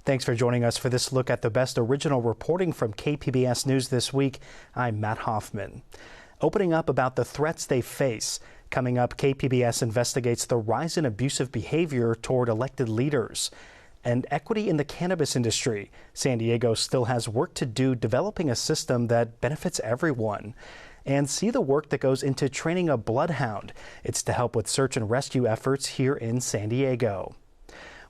Thanks for joining us for this look at the best original reporting from KPBS News this week. I'm Matt Hoffman. Opening up about the threats they face. Coming up, KPBS investigates the rise in abusive behavior toward elected leaders. And equity in the cannabis industry. San Diego still has work to do developing a system that benefits everyone. And see the work that goes into training a bloodhound. It's to help with search and rescue efforts here in San Diego.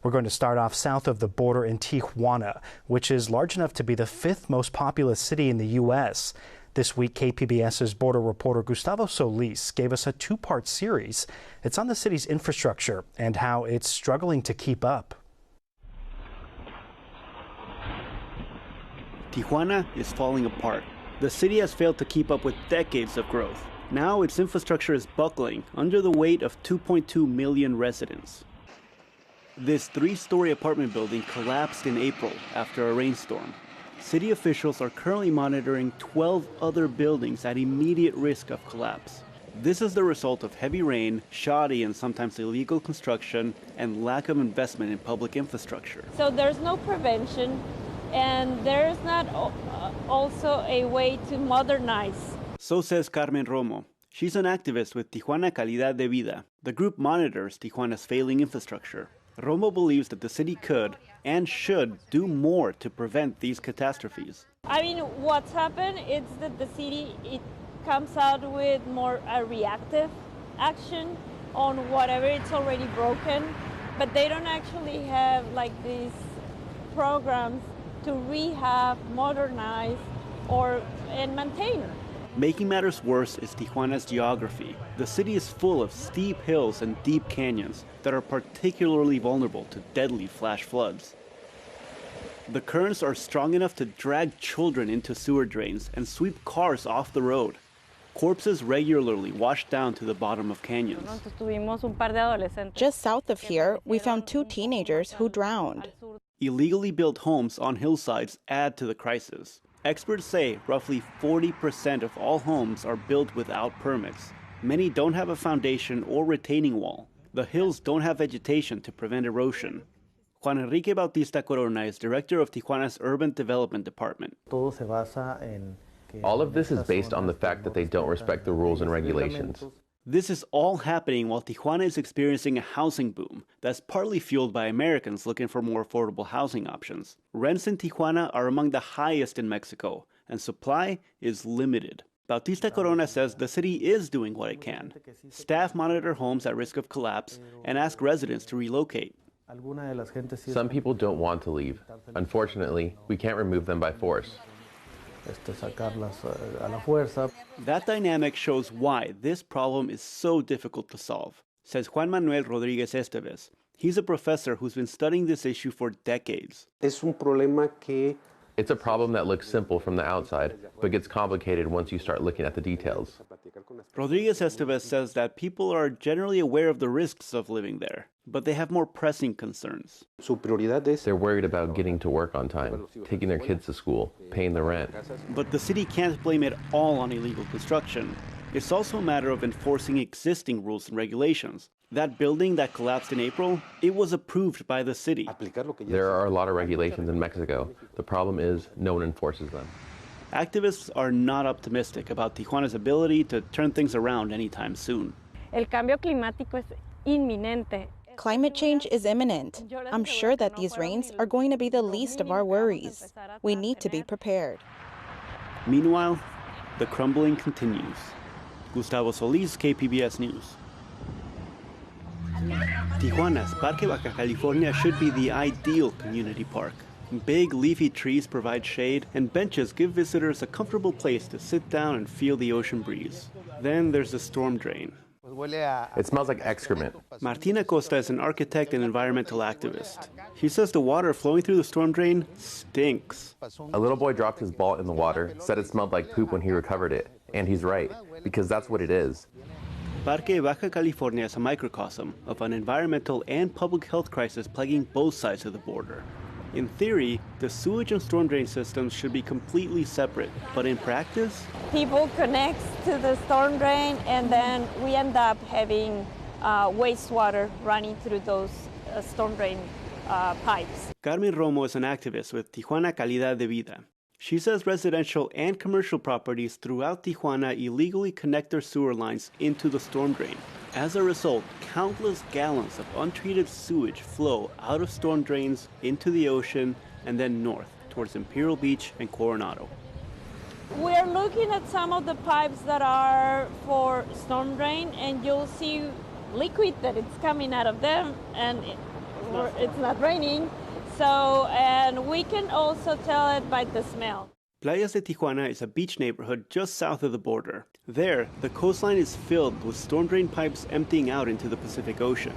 We're going to start off south of the border in Tijuana, which is large enough to be the 5th most populous city in the U.S. This week, KPBS's border reporter Gustavo Solis gave us a 2-part series. It's on the city's infrastructure and how it's struggling to keep up. Tijuana is falling apart. The city has failed to keep up with decades of growth. Now its infrastructure is buckling under the weight of 2.2 million residents. This 3-story apartment building collapsed in April after a rainstorm. City officials are currently monitoring 12 other buildings at immediate risk of collapse. This is the result of heavy rain, shoddy and sometimes illegal construction, and lack of investment in public infrastructure. So there's no prevention, and there's not also a way to modernize. So says Carmen Romo. She's an activist with Tijuana Calidad de Vida. The group monitors Tijuana's failing infrastructure. Romo believes that the city could and should do more to prevent these catastrophes. I mean, what's happened is that the city, it comes out with more reactive action on whatever it's already broken, but they don't actually have like these programs to rehab, modernize, and maintain. Making matters worse is Tijuana's geography. The city is full of steep hills and deep canyons that are particularly vulnerable to deadly flash floods. The currents are strong enough to drag children into sewer drains and sweep cars off the road. Corpses regularly wash down to the bottom of canyons. Just south of here, we found 2 teenagers who drowned. Illegally built homes on hillsides add to the crisis. Experts say roughly 40% of all homes are built without permits. Many don't have a foundation or retaining wall. The hills don't have vegetation to prevent erosion. Juan Enrique Bautista Corona is director of Tijuana's Urban Development Department. All of this is based on the fact that they don't respect the rules and regulations. This is all happening while Tijuana is experiencing a housing boom that's partly fueled by Americans looking for more affordable housing options. Rents in Tijuana are among the highest in Mexico, and supply is limited. Bautista Corona says the city is doing what it can. Staff monitor homes at risk of collapse and ask residents to relocate. Some people don't want to leave. Unfortunately, we can't remove them by force. That dynamic shows why this problem is so difficult to solve, says Juan Manuel Rodríguez Esteves. He's a professor who's been studying this issue for decades. It's a problem that looks simple from the outside, but gets complicated once you start looking at the details. Rodríguez Esteves says that people are generally aware of the risks of living there, but they have more pressing concerns. They're worried about getting to work on time, taking their kids to school, paying the rent. But the city can't blame it all on illegal construction. It's also a matter of enforcing existing rules and regulations. That building that collapsed in April, it was approved by the city. There are a lot of regulations in Mexico. The problem is no one enforces them. Activists are not optimistic about Tijuana's ability to turn things around anytime soon. El cambio climático es inminente. Climate change is imminent. I'm sure that these rains are going to be the least of our worries. We need to be prepared. Meanwhile, the crumbling continues. Gustavo Solis, KPBS News. Tijuana's Parque Baja California should be the ideal community park. Big leafy trees provide shade, and benches give visitors a comfortable place to sit down and feel the ocean breeze. Then there's the storm drain. It smells like excrement. Martin Acosta is an architect and environmental activist. He says the water flowing through the storm drain stinks. A little boy dropped his ball in the water, said it smelled like poop when he recovered it. And he's right, because that's what it is. Parque Baja California is a microcosm of an environmental and public health crisis plaguing both sides of the border. In theory, the sewage and storm drain systems should be completely separate, but in practice? People connect to the storm drain, and then we end up having wastewater running through those storm drain pipes. Carmen Romo is an activist with Tijuana Calidad de Vida. She says residential and commercial properties throughout Tijuana illegally connect their sewer lines into the storm drain. As a result, countless gallons of untreated sewage flow out of storm drains into the ocean and then north towards Imperial Beach and Coronado. We're looking at some of the pipes that are for storm drain, and you'll see liquid that it's coming out of them, and it's not raining. So, and we can also tell it by the smell. Playas de Tijuana is a beach neighborhood just south of the border. There, the coastline is filled with storm drain pipes emptying out into the Pacific Ocean.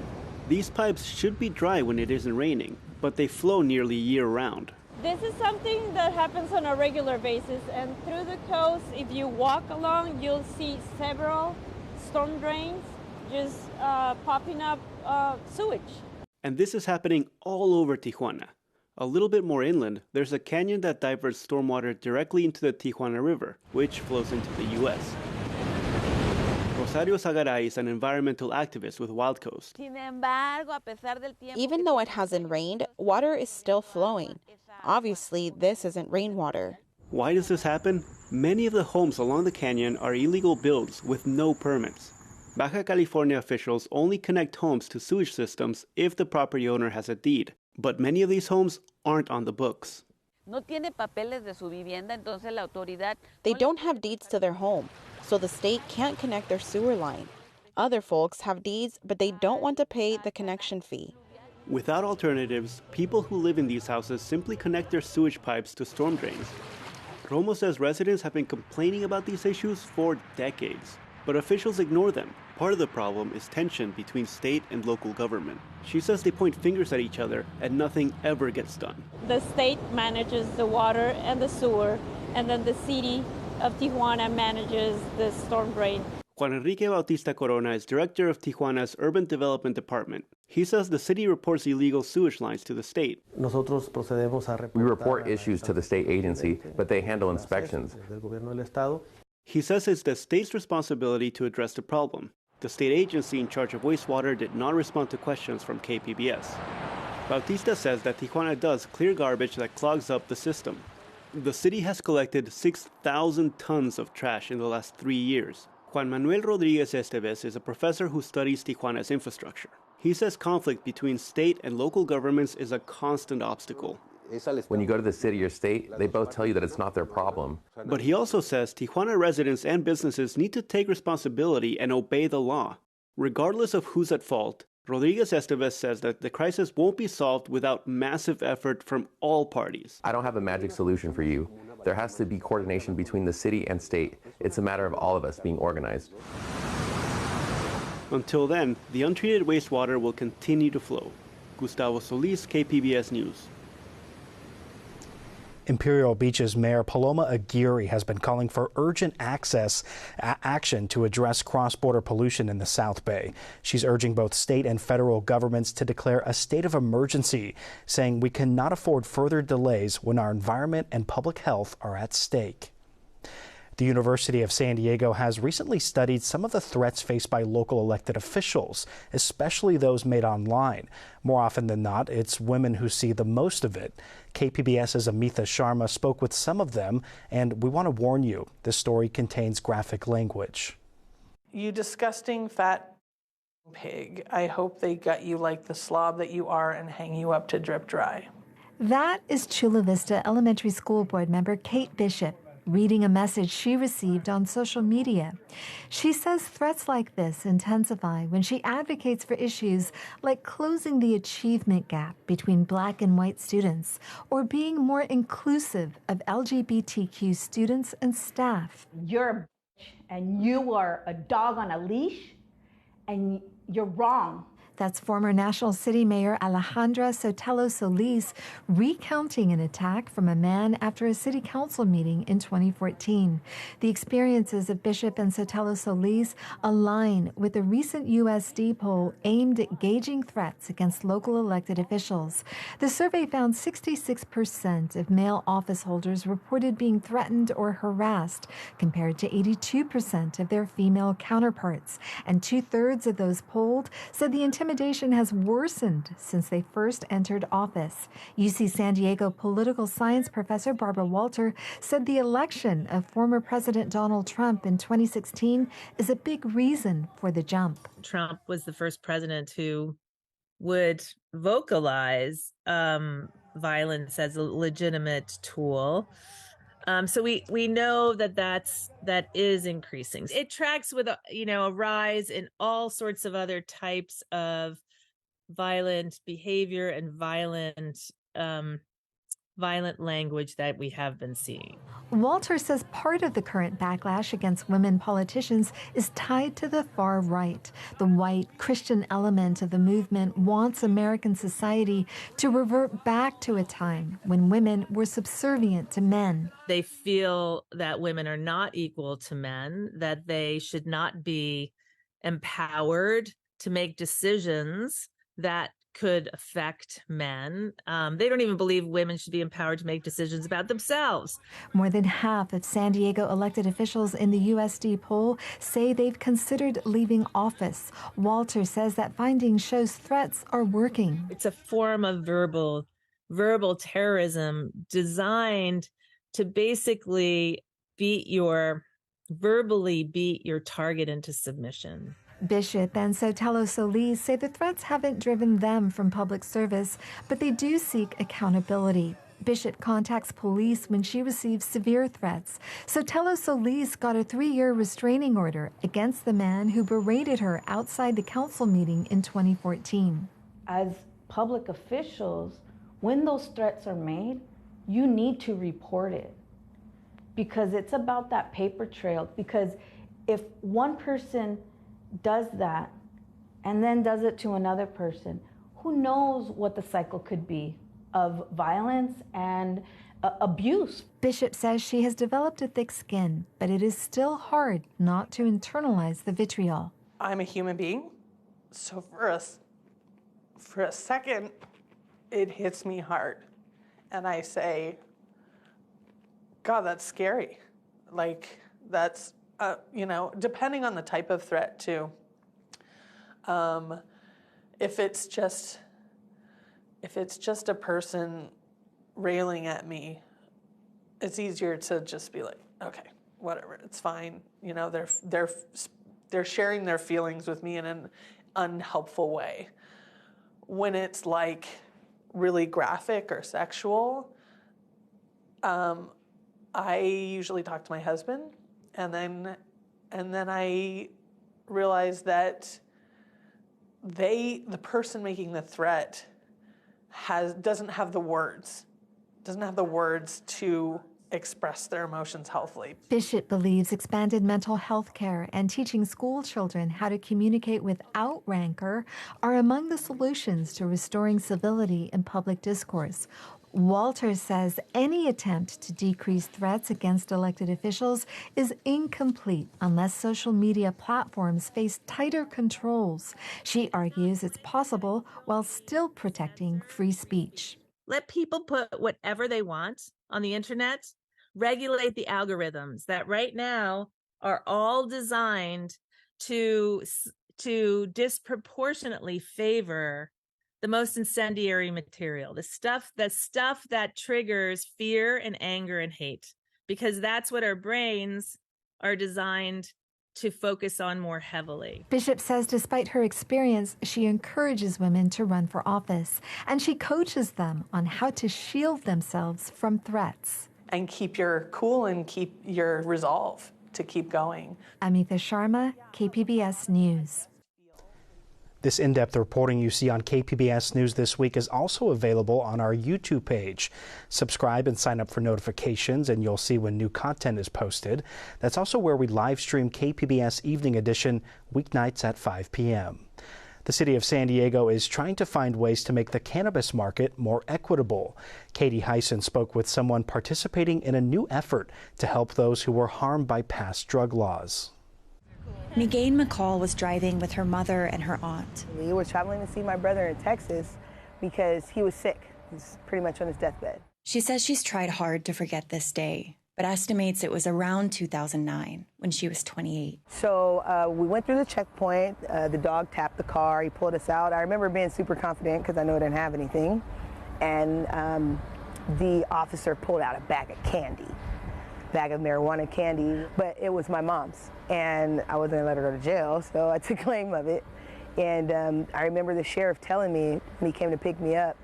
These pipes should be dry when it isn't raining, but they flow nearly year-round. This is something that happens on a regular basis, and through the coast, if you walk along, you'll see several storm drains just popping up sewage. And this is happening all over Tijuana. A little bit more inland, there's a canyon that diverts stormwater directly into the Tijuana River, which flows into the U.S. Rosario Zagaray is an environmental activist with Wild Coast. Even though it hasn't rained, water is still flowing. Obviously, this isn't rainwater. Why does this happen? Many of the homes along the canyon are illegal builds with no permits. Baja California officials only connect homes to sewage systems if the property owner has a deed, but many of these homes aren't on the books. They don't have deeds to their home, so the state can't connect their sewer line. Other folks have deeds, but they don't want to pay the connection fee. Without alternatives, people who live in these houses simply connect their sewage pipes to storm drains. Romo says residents have been complaining about these issues for decades, but officials ignore them. Part of the problem is tension between state and local government. She says they point fingers at each other and nothing ever gets done. The state manages the water and the sewer, and then the city of Tijuana manages the storm drain. Juan Enrique Bautista Corona is director of Tijuana's Urban Development Department. He says the city reports illegal sewage lines to the state. We report issues to the state agency, but they handle inspections. He says it's the state's responsibility to address the problem. The state agency in charge of wastewater did not respond to questions from KPBS. Bautista says that Tijuana does clear garbage that clogs up the system. The city has collected 6,000 tons of trash in the last 3 years. Juan Manuel Rodriguez Esteves is a professor who studies Tijuana's infrastructure. He says conflict between state and local governments is a constant obstacle. When you go to the city or state, they both tell you that it's not their problem. But he also says Tijuana residents and businesses need to take responsibility and obey the law. Regardless of who's at fault, Rodriguez Esteves says that the crisis won't be solved without massive effort from all parties. I don't have a magic solution for you. There has to be coordination between the city and state. It's a matter of all of us being organized. Until then, the untreated wastewater will continue to flow. Gustavo Solis, KPBS News. Imperial Beach's Mayor Paloma Aguirre has been calling for urgent action to address cross-border pollution in the South Bay. She's urging both state and federal governments to declare a state of emergency, saying we cannot afford further delays when our environment and public health are at stake. The University of San Diego has recently studied some of the threats faced by local elected officials, especially those made online. More often than not, it's women who see the most of it. KPBS's Amitha Sharma spoke with some of them, and we want to warn you, this story contains graphic language. You disgusting fat pig. I hope they gut you like the slob that you are and hang you up to drip dry. That is Chula Vista Elementary School Board member Kate Bishop, reading a message she received on social media. She says threats like this intensify when she advocates for issues like closing the achievement gap between Black and white students or being more inclusive of LGBTQ students and staff. You're a bitch and you are a dog on a leash and you're wrong. That's former National City Mayor Alejandra Sotelo Solis recounting an attack from a man after a city council meeting in 2014. The experiences of Bishop and Sotelo Solis align with a recent USD poll aimed at gauging threats against local elected officials. The survey found 66% of male office holders reported being threatened or harassed, compared to 82% of their female counterparts. And 2/3 of those polled said the intimidation intimidation has worsened since they first entered office. UC San Diego political science professor Barbara Walter said the election of former President Donald Trump in 2016 is a big reason for the jump. Trump was the first president who would vocalize violence as a legitimate tool. So we know that is increasing. It tracks with a rise in all sorts of other types of violent behavior and violent language that we have been seeing. Walter says part of the current backlash against women politicians is tied to the far right. The white Christian element of the movement wants American society to revert back to a time when women were subservient to men. They feel that women are not equal to men, that they should not be empowered to make decisions that could affect men. They don't even believe women should be empowered to make decisions about themselves. More than half of San Diego elected officials in the USD poll say they've considered leaving office. Walter says that finding shows threats are working. It's a form of verbal terrorism designed to basically verbally beat your target into submission. Bishop and Sotelo Solis say the threats haven't driven them from public service, but they do seek accountability. Bishop contacts police when she receives severe threats. Sotelo Solis got a 3-year restraining order against the man who berated her outside the council meeting in 2014. As public officials, when those threats are made, you need to report it, because it's about that paper trail. Because if one person does that and then does it to another person, who knows what the cycle could be of violence and abuse. Bishop says she has developed a thick skin, but it is still hard not to internalize the vitriol. I'm a human being, so for a second, it hits me hard. And I say, God, that's scary. Like, that's depending on the type of threat too. If it's just a person railing at me, it's easier to just be like, okay, whatever, it's fine. They're sharing their feelings with me in an unhelpful way. When it's like really graphic or sexual, I usually talk to my husband. And then I realized that the person making the threat doesn't have the words to express their emotions healthily. Bishop believes expanded mental health care and teaching school children how to communicate without rancor are among the solutions to restoring civility in public discourse. Walter says any attempt to decrease threats against elected officials is incomplete unless social media platforms face tighter controls. She argues it's possible while still protecting free speech. Let people put whatever they want on the internet. Regulate the algorithms that right now are all designed to disproportionately favor the most incendiary material, the stuff that triggers fear and anger and hate, because that's what our brains are designed to focus on more heavily. Bishop says despite her experience, she encourages women to run for office, and she coaches them on how to shield themselves from threats. And keep your cool and keep your resolve to keep going. Amita Sharma, KPBS News. This in-depth reporting you see on KPBS News This Week is also available on our YouTube page. Subscribe and sign up for notifications, and you'll see when new content is posted. That's also where we live stream KPBS Evening Edition weeknights at 5 p.m. The city of San Diego is trying to find ways to make the cannabis market more equitable. Katie Hyson spoke with someone participating in a new effort to help those who were harmed by past drug laws. Megain McCall was driving with her mother and her aunt. We were traveling to see my brother in Texas because he was sick. He's pretty much on his deathbed. She says she's tried hard to forget this day, but estimates it was around 2009 when she was 28. So we went through the checkpoint. The dog tapped the car. He pulled us out. I remember being super confident because I know I didn't have anything. And the officer pulled out a bag of marijuana candy, but it was my mom's. And I wasn't going to let her go to jail, so I took claim of it. And I remember the sheriff telling me when he came to pick me up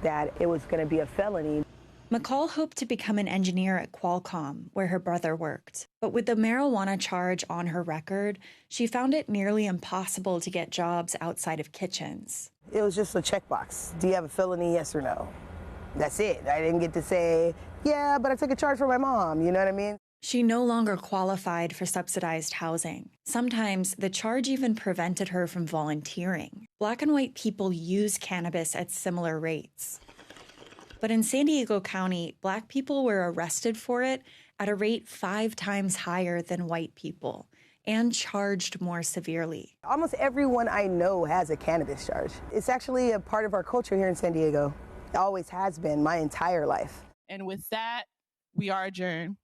that it was going to be a felony. McCall hoped to become an engineer at Qualcomm, where her brother worked. But with the marijuana charge on her record, she found it nearly impossible to get jobs outside of kitchens. It was just a checkbox. Do you have a felony, yes or no? That's it. I didn't get to say, yeah, but I took a charge for my mom. You know what I mean? She no longer qualified for subsidized housing. Sometimes the charge even prevented her from volunteering. Black and white people use cannabis at similar rates. But in San Diego County, Black people were arrested for it at a rate 5 times higher than white people and charged more severely. Almost everyone I know has a cannabis charge. It's actually a part of our culture here in San Diego. It always has been my entire life. And with that, we are adjourned.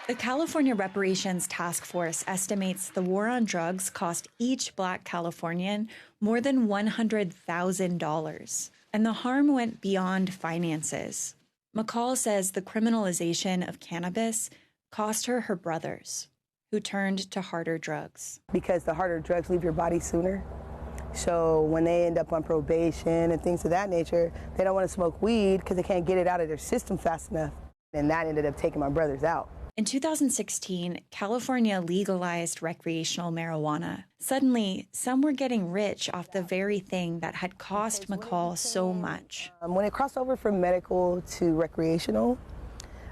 The California Reparations Task Force estimates the war on drugs cost each Black Californian more than $100,000. And the harm went beyond finances. McCall says the criminalization of cannabis cost her her brothers, who turned to harder drugs. Because the harder drugs leave your body sooner. So when they end up on probation and things of that nature, they don't want to smoke weed because they can't get it out of their system fast enough. And that ended up taking my brothers out. In 2016, California legalized recreational marijuana. Suddenly, some were getting rich off the very thing that had cost McCall so much. When it crossed over from medical to recreational,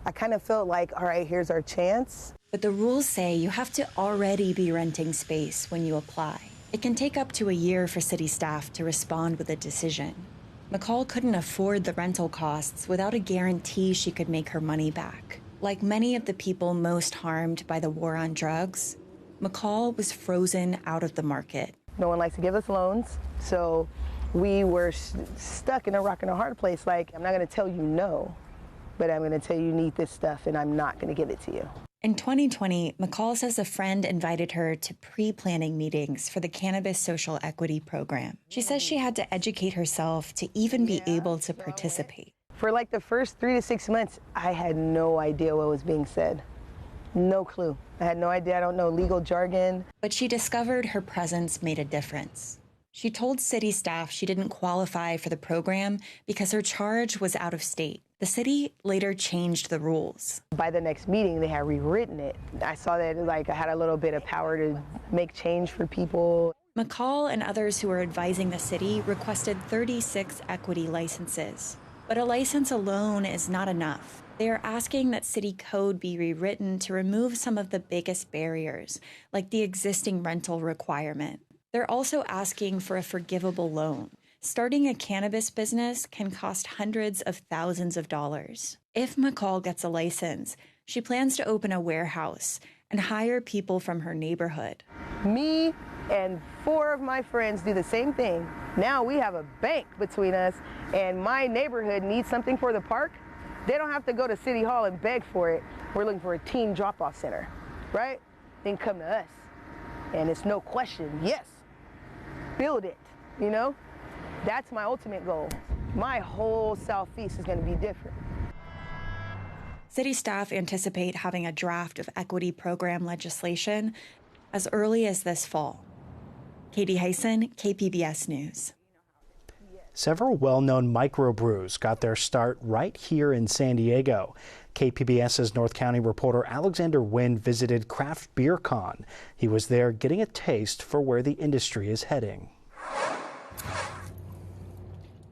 I kind of felt like, all right, here's our chance. But the rules say you have to already be renting space when you apply. It can take up to a year for city staff to respond with a decision. McCall couldn't afford the rental costs without a guarantee she could make her money back. Like many of the people most harmed by the war on drugs, McCall was frozen out of the market. No one likes to give us loans, so we were stuck in a rock and a hard place. Like, I'm not going to tell you no, but I'm going to tell you need this stuff, and I'm not going to give it to you. In 2020, McCall says a friend invited her to pre-planning meetings for the Cannabis Social Equity Program. She says she had to educate herself to even be able to participate. For like the first 3 to 6 months, I had no idea what was being said. No clue. I had no idea. I don't know legal jargon. But she discovered her presence made a difference. She told city staff she didn't qualify for the program because her charge was out of state. The city later changed the rules. By the next meeting, they had rewritten it. I saw that I had a little bit of power to make change for people. McCall and others who were advising the city requested 36 equity licenses. But a license alone is not enough. They are asking that city code be rewritten to remove some of the biggest barriers, like the existing rental requirement. They're also asking for a forgivable loan. Starting a cannabis business can cost hundreds of thousands of dollars. If McCall gets a license, she plans to open a warehouse and hire people from her neighborhood. Me and 4 of my friends do the same thing. Now we have a bank between us, and my neighborhood needs something for the park. They don't have to go to City Hall and beg for it. We're looking for a teen drop-off center, right? They can come to us. And it's no question, yes, build it, you know? That's my ultimate goal. My whole Southeast is going to be different. City staff anticipate having a draft of equity program legislation as early as this fall. Katie Hyson, KPBS News. Several well-known microbrews got their start right here in San Diego. KPBS's North County reporter Alexander Nguyen visited Craft Beer Con. He was there getting a taste for where the industry is heading.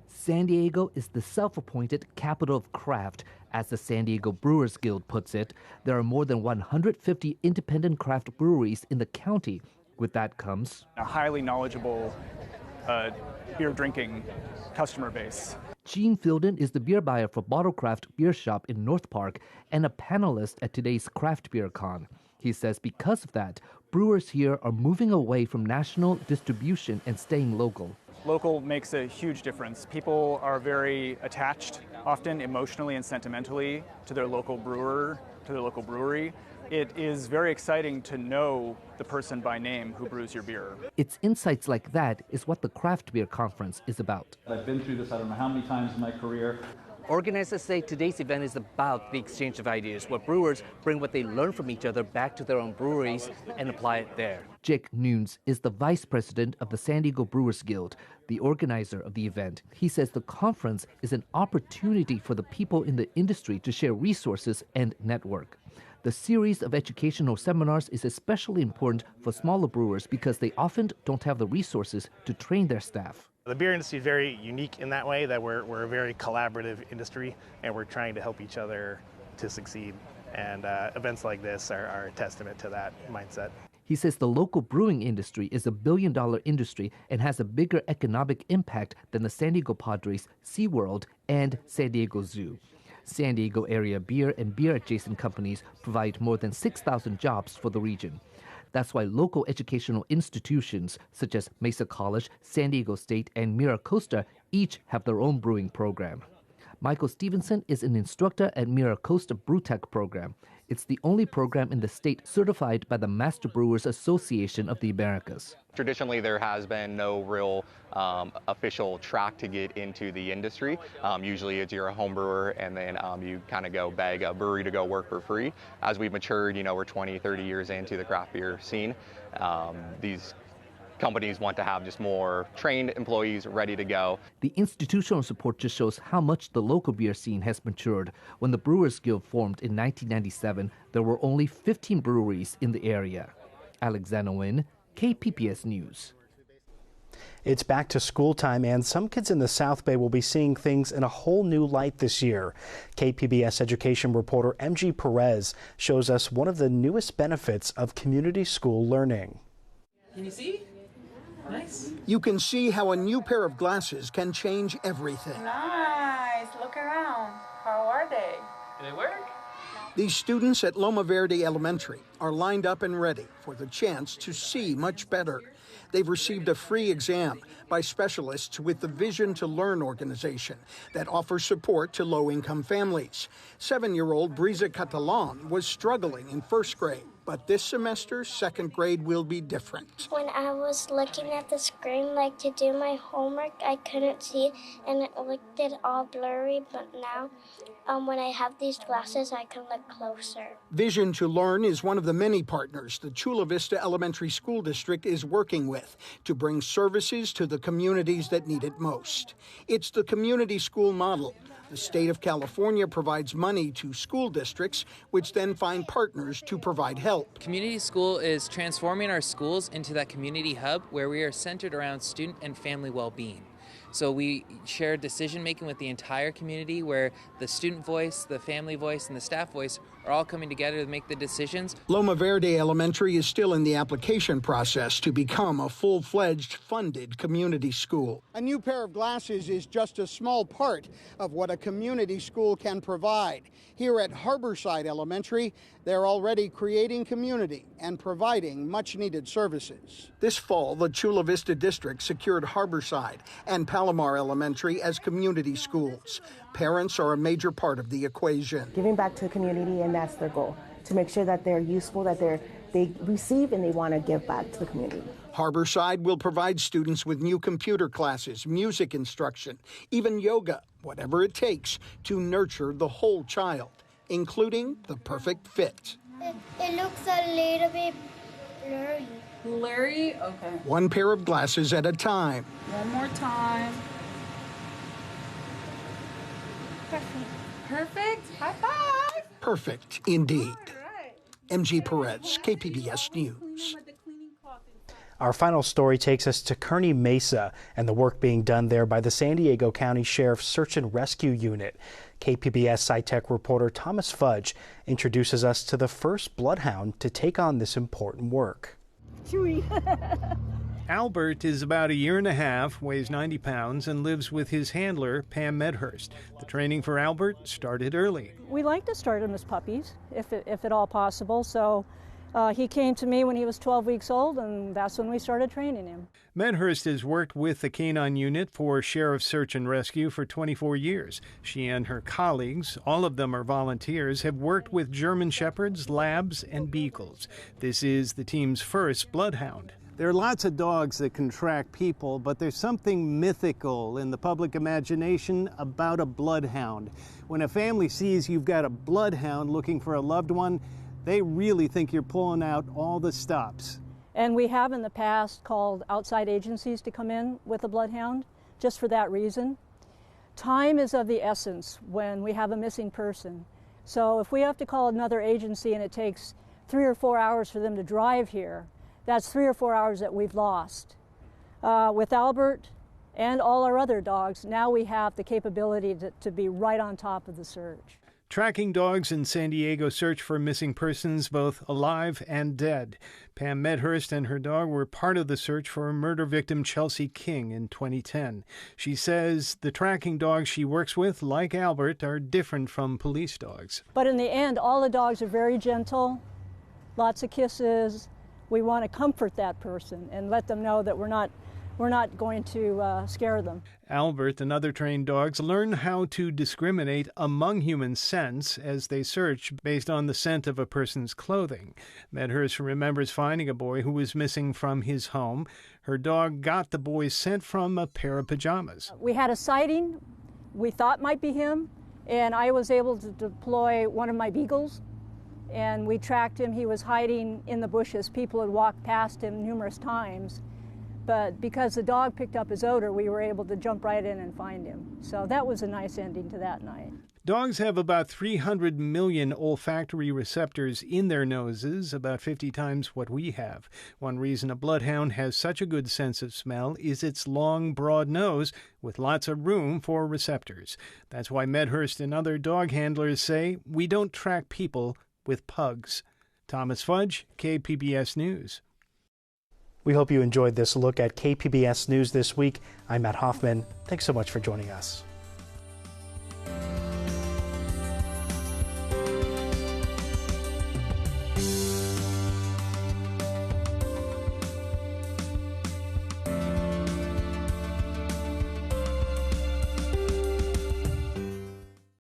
San Diego is the self-appointed capital of craft. As the San Diego Brewers Guild puts it, there are more than 150 independent craft breweries in the county. With that comes a highly knowledgeable beer drinking customer base. Gene Fielden is the beer buyer for Bottlecraft Beer Shop in North Park and a panelist at today's Craft Beer Con. He says because of that, brewers here are moving away from national distribution and staying local. Local makes a huge difference. People are very attached, often emotionally and sentimentally, to their local brewer, to their local brewery. It is very exciting to know the person by name who brews your beer. It's insights like that is what the Craft Beer Conference is about. I've been through this I don't know how many times in my career. Organizers say today's event is about the exchange of ideas, where brewers bring what they learn from each other back to their own breweries and apply it there. Jake Nunes is the vice president of the San Diego Brewers Guild, the organizer of the event. He says the conference is an opportunity for the people in the industry to share resources and network. The series of educational seminars is especially important for smaller brewers because they often don't have the resources to train their staff. The beer industry is very unique in that way, that we're a very collaborative industry, and we're trying to help each other to succeed. And events like this are a testament to that mindset. He says the local brewing industry is $1 billion industry and has a bigger economic impact than the San Diego Padres, SeaWorld, and San Diego Zoo. San Diego area beer and beer-adjacent companies provide more than 6,000 jobs for the region. That's why local educational institutions such as Mesa College, San Diego State, and MiraCosta each have their own brewing program. Michael Stevenson is an instructor at MiraCosta BrewTech program. It's the only program in the state certified by the Master Brewers Association of the Americas. Traditionally, there has been no real official track to get into the industry. Usually it's you're a home brewer and then you kind of go beg a brewery to go work for free. As we've matured, we're 20, 30 years into the craft beer scene. These companies want to have just more trained employees ready to go. The institutional support just shows how much the local beer scene has matured. When the Brewers Guild formed in 1997, there were only 15 breweries in the area. Alexander Nguyen, KPBS News. It's back to school time, and some kids in the South Bay will be seeing things in a whole new light this year. KPBS education reporter MG Perez shows us one of the newest benefits of community school learning. Can you see? Nice. You can see how a new pair of glasses can change everything. Nice. Look around. How are they? Do they work? These students at Loma Verde Elementary are lined up and ready for the chance to see much better. They've received a free exam by specialists with the Vision to Learn organization that offers support to low-income families. 7-year-old Brisa Catalan was struggling in first grade, but this semester, second grade will be different. When I was looking at the screen, to do my homework, I couldn't see it, and it looked all blurry, but now, when I have these glasses, I can look closer. Vision to Learn is one of the many partners the Chula Vista Elementary School District is working with to bring services to the communities that need it most. It's the community school model. The state of California provides money to school districts, which then find partners to provide help. Community school is transforming our schools into that community hub where we are centered around student and family well-being. So we share decision-making with the entire community where the student voice, the family voice, and the staff voice are all coming together to make the decisions. Loma Verde Elementary is still in the application process to become a full-fledged funded community school. A new pair of glasses is just a small part of what a community school can provide. Here at Harborside Elementary, they're already creating community and providing much-needed services. This fall, the Chula Vista District secured Harborside and Palomar Elementary as community schools. Parents are a major part of the equation. Giving back to the community, and that's their goal, to make sure that they're useful, that they receive and they want to give back to the community. Harborside will provide students with new computer classes, music instruction, even yoga, whatever it takes to nurture the whole child, including the perfect fit. It looks a little bit blurry. Blurry? Okay. One pair of glasses at a time. One more time. Perfect. Perfect? High five. Perfect, indeed. MG Perez, KPBS News. Our final story takes us to Kearny Mesa and the work being done there by the San Diego County Sheriff's Search and Rescue Unit. KPBS SciTech reporter Thomas Fudge introduces us to the first bloodhound to take on this important work. Chewy. Albert is about 1.5 years, weighs 90 pounds, and lives with his handler, Pam Medhurst. The training for Albert started early. We like to start them as puppies, if at all possible. So He came to me when he was 12 weeks old, and that's when we started training him. Medhurst has worked with the Canine Unit for Sheriff's Search and Rescue for 24 years. She and her colleagues, all of them are volunteers, have worked with German Shepherds, Labs, and Beagles. This is the team's first bloodhound. There are lots of dogs that can track people, but there's something mythical in the public imagination about a bloodhound. When a family sees you've got a bloodhound looking for a loved one, they really think you're pulling out all the stops. And we have in the past called outside agencies to come in with a bloodhound, just for that reason. Time is of the essence when we have a missing person. So if we have to call another agency and it takes 3 or 4 hours for them to drive here, that's 3 or 4 hours that we've lost. With Albert and all our other dogs, now we have the capability to be right on top of the search. Tracking dogs in San Diego search for missing persons, both alive and dead. Pam Medhurst and her dog were part of the search for murder victim Chelsea King in 2010. She says the tracking dogs she works with, like Albert, are different from police dogs. But in the end, all the dogs are very gentle, lots of kisses. We want to comfort that person and let them know that we're not going to scare them. Albert and other trained dogs learn how to discriminate among human scents as they search based on the scent of a person's clothing. Medhurst remembers finding a boy who was missing from his home. Her dog got the boy's scent from a pair of pajamas. We had a sighting we thought might be him, and I was able to deploy one of my beagles, and we tracked him. He was hiding in the bushes. People had walked past him numerous times. But because the dog picked up his odor, we were able to jump right in and find him. So that was a nice ending to that night. Dogs have about 300 million olfactory receptors in their noses, about 50 times what we have. One reason a bloodhound has such a good sense of smell is its long, broad nose with lots of room for receptors. That's why Medhurst and other dog handlers say we don't track people with pugs. Thomas Fudge, KPBS News. We hope you enjoyed this look at KPBS News this week. I'm Matt Hoffman. Thanks so much for joining us.